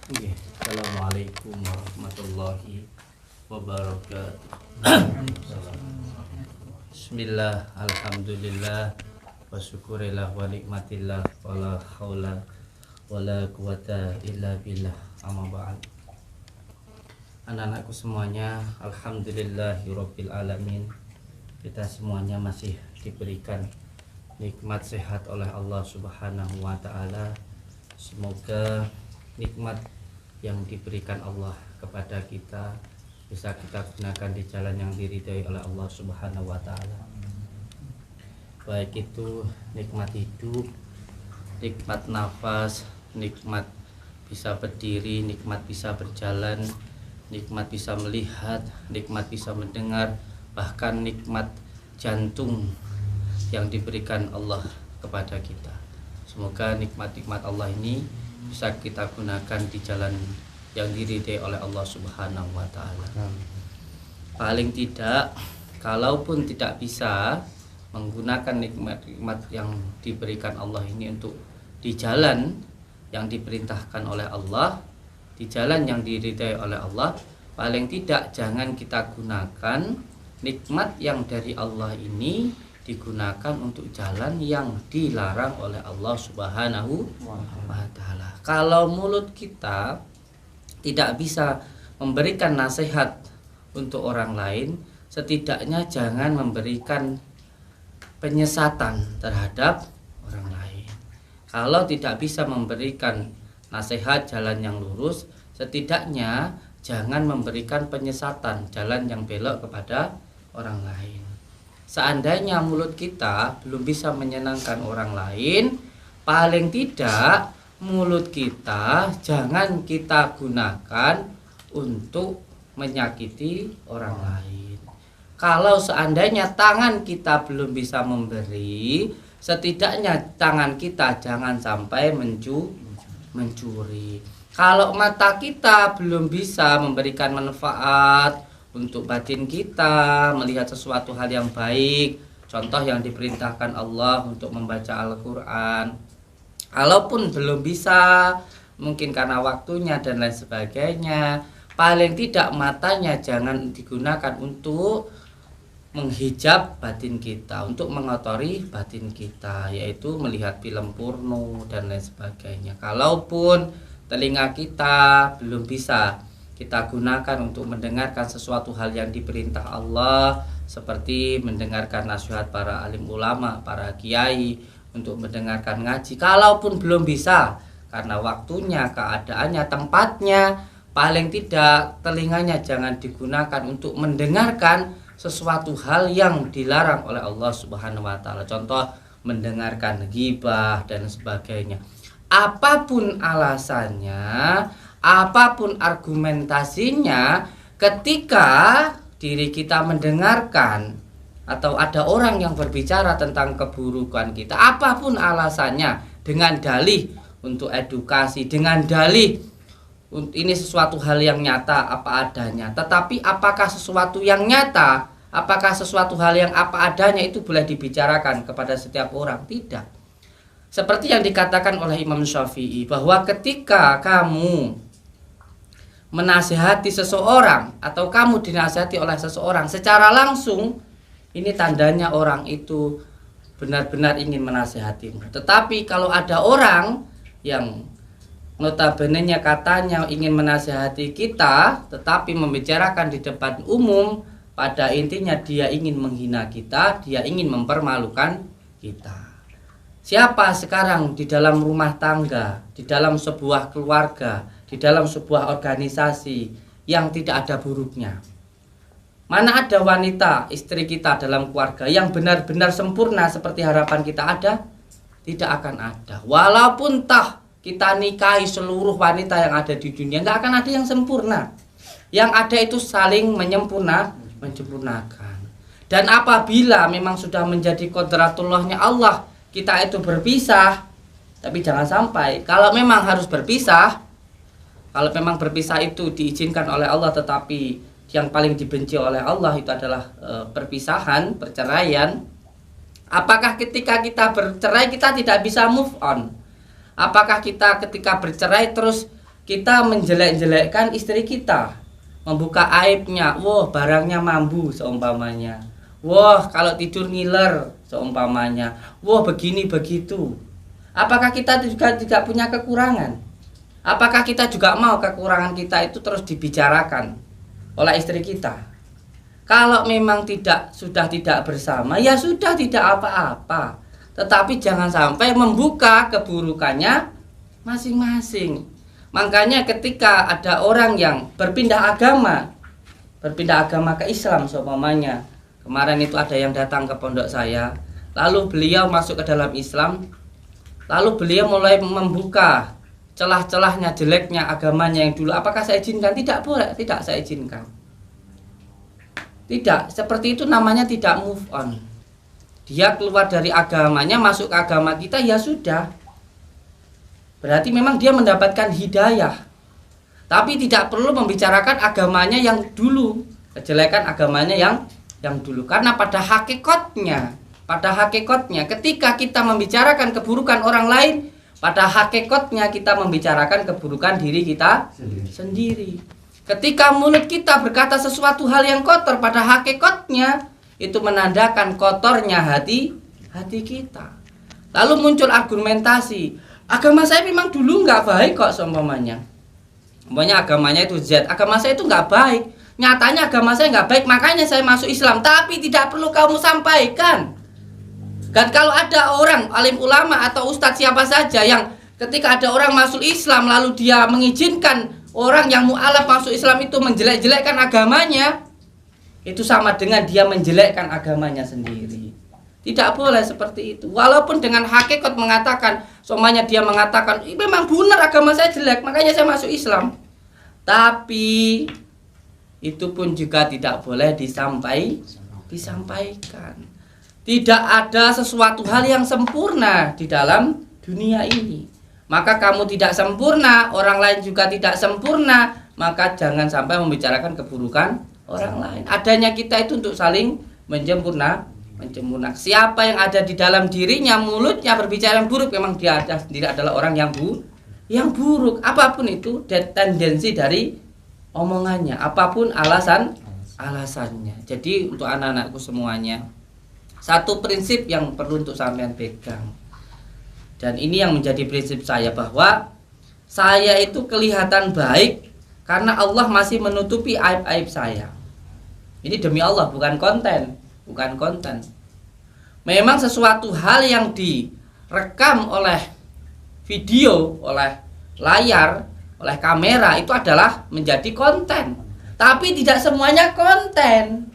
Oke, Assalamualaikum warahmatullahi wabarakatuh. Bismillah, alhamdulillah, wa syukurillah wa nikmatillah, wa la hawla wa la quwata illa billah, amma ba'd. Anak-anakku semuanya, alhamdulillahirabbil alamin. Kita semuanya masih diberikan nikmat sehat oleh Allah Subhanahu wa taala. Semoga nikmat yang diberikan Allah kepada kita bisa kita gunakan di jalan yang diridhai oleh Allah Subhanahu wa taala. Baik itu nikmat hidup, nikmat nafas, nikmat bisa berdiri, nikmat bisa berjalan, nikmat bisa melihat, nikmat bisa mendengar, bahkan nikmat jantung yang diberikan Allah kepada kita. Semoga nikmat-nikmat Allah ini bisa kita gunakan di jalan yang diridhai oleh Allah Subhanahu wa taala. Paling tidak, kalaupun tidak bisa menggunakan nikmat-nikmat yang diberikan Allah ini untuk di jalan yang diperintahkan oleh Allah, di jalan yang diridhai oleh Allah, paling tidak jangan kita gunakan nikmat yang dari Allah ini digunakan untuk jalan yang dilarang oleh Allah Subhanahu wa taala. Kalau mulut kita tidak bisa memberikan nasihat untuk orang lain, setidaknya jangan memberikan penyesatan terhadap orang lain. Kalau tidak bisa memberikan nasihat jalan yang lurus, setidaknya jangan memberikan penyesatan jalan yang belok kepada orang lain. Seandainya mulut kita belum bisa menyenangkan orang lain, paling tidak mulut kita jangan kita gunakan untuk menyakiti orang lain. Kalau seandainya tangan kita belum bisa memberi, setidaknya tangan kita jangan sampai mencuri. Kalau mata kita belum bisa memberikan manfaat untuk batin kita, melihat sesuatu hal yang baik, contoh yang diperintahkan Allah untuk membaca Al-Quran, kalaupun belum bisa, mungkin karena waktunya dan lain sebagainya, paling tidak matanya jangan digunakan untuk menghijab batin kita, untuk mengotori batin kita, yaitu melihat film porno dan lain sebagainya. Kalaupun telinga kita belum bisa kita gunakan untuk mendengarkan sesuatu hal yang diperintah Allah, seperti mendengarkan nasihat para alim ulama, para kiai, untuk mendengarkan ngaji. Kalaupun belum bisa karena waktunya, keadaannya, tempatnya, paling tidak telinganya jangan digunakan untuk mendengarkan sesuatu hal yang dilarang oleh Allah Subhanahu wa taala. Contoh mendengarkan ghibah dan sebagainya. Apapun alasannya, apapun argumentasinya, ketika diri kita mendengarkan atau ada orang yang berbicara tentang keburukan kita, apapun alasannya, dengan dalih untuk edukasi, dengan dalih ini sesuatu hal yang nyata apa adanya, tetapi apakah sesuatu yang nyata, apakah sesuatu hal yang apa adanya itu boleh dibicarakan kepada setiap orang? Tidak. Seperti yang dikatakan oleh Imam Syafi'i, bahwa ketika kamu menasihati seseorang atau kamu dinasihati oleh seseorang secara langsung, ini tandanya orang itu benar-benar ingin menasihatimu. Tetapi kalau ada orang yang notabene-nya katanya ingin menasihati kita, tetapi membicarakan di depan umum, pada intinya dia ingin menghina kita, dia ingin mempermalukan kita. Siapa sekarang di dalam rumah tangga, di dalam sebuah keluarga, di dalam sebuah organisasi yang tidak ada buruknya? Mana ada wanita, istri kita dalam keluarga yang benar-benar sempurna seperti harapan kita ada? Tidak akan ada. Walaupun kita nikahi seluruh wanita yang ada di dunia, nggak akan ada yang sempurna. Yang ada itu saling menyempurnakan. Dan apabila memang sudah menjadi qodratullahnya Allah, kita itu berpisah, tapi jangan sampai kalau memang harus berpisah, kalau memang berpisah itu diizinkan oleh Allah, tetapi yang paling dibenci oleh Allah itu adalah perpisahan, perceraian. Apakah ketika kita bercerai kita tidak bisa move on? Apakah kita ketika bercerai terus kita menjelek-jelekkan istri kita, membuka aibnya, wah barangnya mambu seumpamanya, wah kalau tidur ngiler seumpamanya, wah begini begitu. Apakah kita juga tidak punya kekurangan? Apakah kita juga mau kekurangan kita itu terus dibicarakan oleh istri kita? Kalau memang sudah tidak bersama, ya sudah tidak apa-apa. Tetapi jangan sampai membuka keburukannya masing-masing. Makanya ketika ada orang yang berpindah agama ke Islam seumpamanya, kemarin itu ada yang datang ke pondok saya, lalu beliau masuk ke dalam Islam, lalu beliau mulai membuka celah-celahnya, jeleknya agamanya yang dulu. Apakah saya izinkan? Tidak boleh, tidak saya izinkan. Tidak, seperti itu namanya tidak move on. Dia keluar dari agamanya, masuk ke agama kita, ya sudah. Berarti memang dia mendapatkan hidayah. Tapi tidak perlu membicarakan agamanya yang dulu, kejelekan agamanya yang dulu. Karena pada hakikatnya ketika kita membicarakan keburukan orang lain, pada hakikatnya kita membicarakan keburukan diri kita sendiri. Ketika mulut kita berkata sesuatu hal yang kotor, pada hakikatnya itu menandakan kotornya hati kita. Lalu muncul argumentasi, agama saya memang dulu nggak baik kok seumpamanya. Umpamanya agamanya itu Z, agama saya itu nggak baik. Nyatanya agama saya nggak baik, makanya saya masuk Islam. Tapi tidak perlu kamu sampaikan. Dan kalau ada orang alim ulama atau ustadz siapa saja yang ketika ada orang masuk Islam lalu dia mengizinkan orang yang mu'alaf masuk Islam itu menjelek-jelekkan agamanya, itu sama dengan dia menjelekkan agamanya sendiri. Tidak boleh seperti itu. Walaupun dengan hakikat mengatakan, semuanya dia mengatakan, memang benar agama saya jelek, makanya saya masuk Islam. Tapi itu pun juga tidak boleh disampaikan. Tidak ada sesuatu hal yang sempurna di dalam dunia ini. Maka kamu tidak sempurna, orang lain juga tidak sempurna, maka jangan sampai membicarakan keburukan orang lain. Adanya kita itu untuk saling menyempurnakan. Siapa yang ada di dalam dirinya, mulutnya berbicara yang buruk, memang dia sendiri adalah orang yang buruk. Apapun itu tendensi dari omongannya, apapun alasannya. Jadi untuk anak-anakku semuanya, satu prinsip yang perlu untuk sampean pegang. Dan ini yang menjadi prinsip saya, bahwa saya itu kelihatan baik karena Allah masih menutupi aib-aib saya. Ini demi Allah, bukan konten. Memang sesuatu hal yang direkam oleh video, oleh layar, oleh kamera itu adalah menjadi konten. Tapi tidak semuanya konten.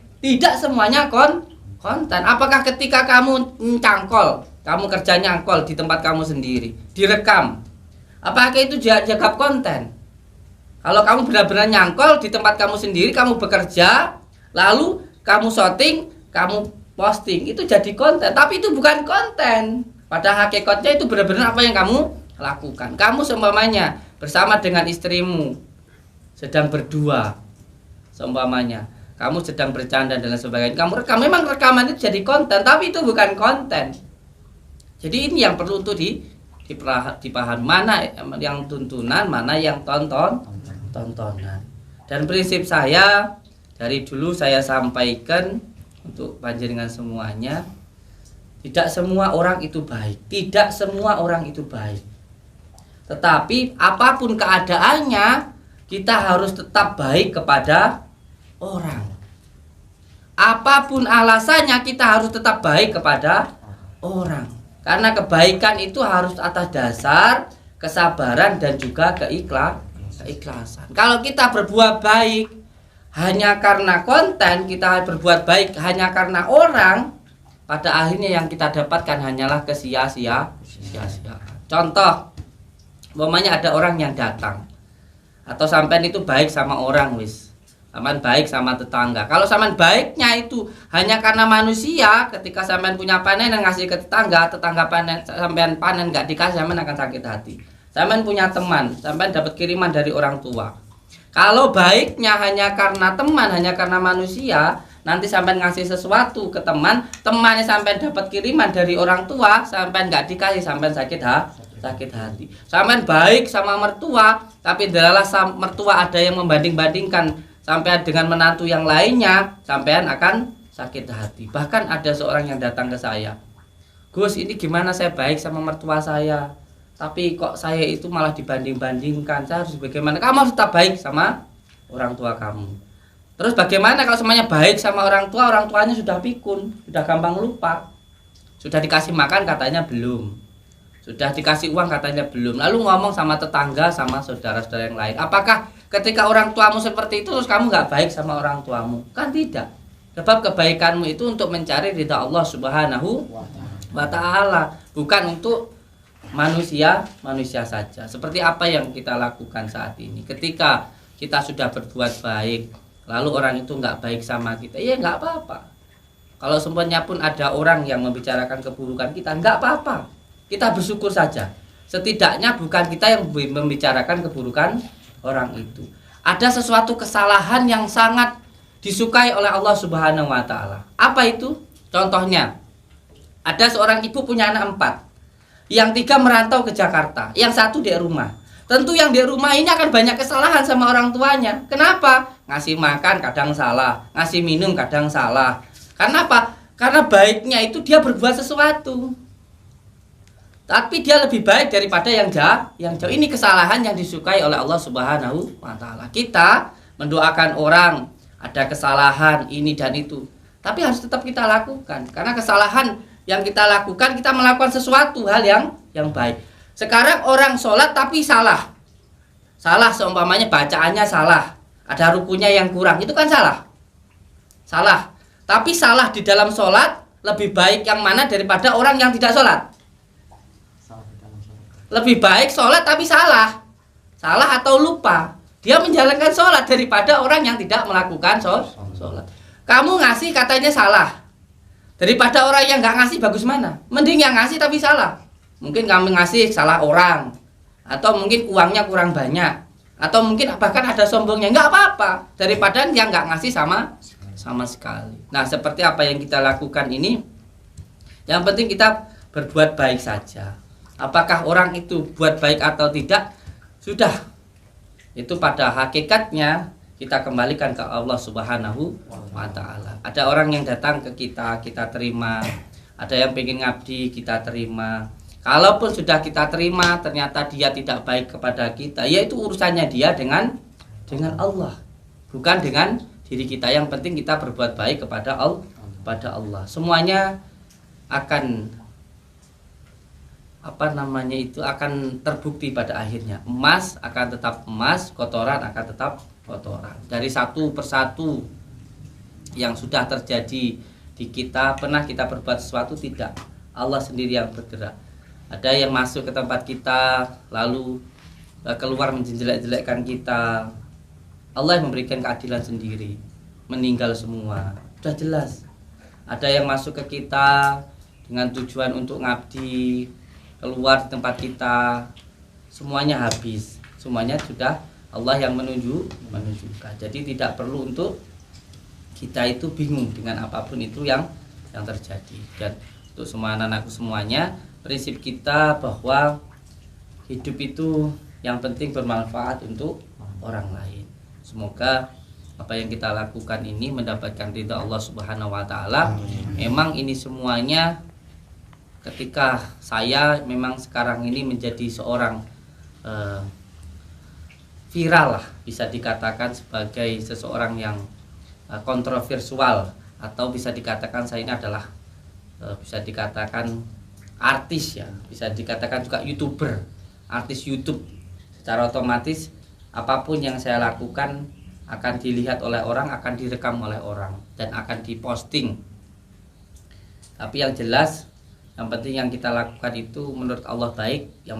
Apakah ketika kamu cangkol, kamu kerja nyangkol di tempat kamu sendiri, direkam, apakah itu dianggap konten? Kalau kamu benar-benar nyangkol di tempat kamu sendiri, kamu bekerja, lalu kamu syuting, kamu posting, itu jadi konten. Tapi itu bukan konten. Pada hakikatnya itu benar-benar apa yang kamu lakukan. Kamu seumpamanya bersama dengan istrimu sedang berdua, seumpamanya kamu sedang bercanda dan lain sebagainya, kamu rekam, memang rekaman itu jadi konten, tapi itu bukan konten. Jadi ini yang perlu untuk dipahami, mana yang tuntunan, mana yang tontonan. Dan prinsip saya dari dulu saya sampaikan untuk panjenengan semuanya, tidak semua orang itu baik. Tetapi apapun keadaannya, kita harus tetap baik kepada orang. Apapun alasannya, kita harus tetap baik kepada orang. Karena kebaikan itu harus atas dasar kesabaran dan juga keikhlasan. Kalau kita berbuat baik hanya karena konten, kita berbuat baik hanya karena orang, pada akhirnya yang kita dapatkan hanyalah kesia-siaan. Contoh, umpamanya ada orang yang datang, atau sampean itu baik sama orang, sampean baik sama tetangga. Kalau sampean baiknya itu hanya karena manusia, ketika sampean punya panen dan ngasih ke tetangga panen, sampean panen nggak dikasih, sampean akan sakit hati. Sampean punya teman, sampean dapat kiriman dari orang tua. Kalau baiknya hanya karena teman, hanya karena manusia, nanti sampean ngasih sesuatu ke teman, temannya sampean dapat kiriman dari orang tua, sampean nggak dikasih, sampean sakit hati. Sampean baik sama mertua, tapi delalah mertua ada yang membanding-bandingkan sampean dengan menantu yang lainnya, sampean akan sakit hati. Bahkan ada seorang yang datang ke saya, Gus, ini gimana saya baik sama mertua saya, tapi kok saya itu malah dibanding-bandingkan, saya harus bagaimana? Kamu harus tetap baik sama orang tua kamu. Terus bagaimana kalau semuanya baik sama orang tuanya sudah pikun, sudah gampang lupa. Sudah dikasih makan katanya belum, sudah dikasih uang katanya belum, lalu ngomong sama tetangga, sama saudara-saudara yang lain. Apakah ketika orang tuamu seperti itu terus kamu nggak baik sama orang tuamu? Kan tidak. Sebab kebaikanmu itu untuk mencari ridha Allah Subhanahu wa ta'ala, bukan untuk manusia saja. Seperti apa yang kita lakukan saat ini. Ketika kita sudah berbuat baik, lalu orang itu nggak baik sama kita, ya nggak apa-apa. Kalau semuanya pun ada orang yang membicarakan keburukan kita, nggak apa-apa. Kita bersyukur saja. Setidaknya bukan kita yang membicarakan keburukan orang itu. Ada sesuatu kesalahan yang sangat disukai oleh Allah Subhanahu wa ta'ala. Apa itu? Contohnya, ada seorang ibu punya anak 4. Yang 3 merantau ke Jakarta, yang 1 di rumah. Tentu yang di rumah ini akan banyak kesalahan sama orang tuanya. Kenapa? Ngasih makan kadang salah, ngasih minum kadang salah. Karena apa? Karena baiknya itu dia berbuat sesuatu, tapi dia lebih baik daripada yang jauh. Ini kesalahan yang disukai oleh Allah Subhanahu wa ta'ala. Kita mendoakan orang ada kesalahan ini dan itu, tapi harus tetap kita lakukan. Karena kesalahan yang kita lakukan, kita melakukan sesuatu hal yang baik. Sekarang orang sholat tapi salah, seumpamanya bacaannya salah, ada rukunya yang kurang, itu kan salah. Tapi salah di dalam sholat lebih baik yang mana daripada orang yang tidak sholat? Lebih baik sholat tapi salah atau lupa, dia menjalankan sholat daripada orang yang tidak melakukan sholat. Kamu ngasih katanya salah, daripada orang yang nggak ngasih, bagus mana? Mending yang ngasih tapi salah. Mungkin kamu ngasih salah orang, atau mungkin uangnya kurang banyak, atau mungkin bahkan ada sombongnya, nggak apa-apa daripada yang nggak ngasih sama sekali. Nah, seperti apa yang kita lakukan ini, yang penting kita berbuat baik saja. Apakah orang itu buat baik atau tidak, sudah itu pada hakikatnya kita kembalikan ke Allah Subhanahu wa ta'ala. Ada orang yang datang ke kita terima, ada yang pengen ngabdi, kita terima. Kalaupun sudah kita terima, ternyata dia tidak baik kepada kita, yaitu urusannya dia dengan Allah, bukan dengan diri kita. Yang penting kita berbuat baik kepada Allah. Semuanya akan akan terbukti pada akhirnya. Emas akan tetap emas, kotoran akan tetap kotoran. Dari satu persatu yang sudah terjadi di kita, pernah kita berbuat sesuatu? Tidak. Allah sendiri yang bergerak. Ada yang masuk ke tempat kita lalu keluar menjelek-jelekkan kita, Allah yang memberikan keadilan sendiri. Meninggal semua, sudah jelas. Ada yang masuk ke kita dengan tujuan untuk ngabdi, keluar di tempat kita, semuanya habis. Semuanya sudah Allah yang menunjukkan. Jadi tidak perlu untuk kita itu bingung dengan apapun itu yang terjadi. Dan untuk semua anak-anakku semuanya, prinsip kita bahwa hidup itu yang penting bermanfaat untuk orang lain. Semoga apa yang kita lakukan ini mendapatkan ridha Allah Subhanahu wa ta'ala. Memang ini semuanya ketika saya memang sekarang ini menjadi seorang viral lah, bisa dikatakan sebagai seseorang yang kontroversial, atau bisa dikatakan saya ini adalah bisa dikatakan artis ya, bisa dikatakan juga YouTuber, artis YouTube. Secara otomatis apapun yang saya lakukan akan dilihat oleh orang, akan direkam oleh orang, dan akan diposting. Tapi yang jelas, yang penting yang kita lakukan itu menurut Allah baik. Yang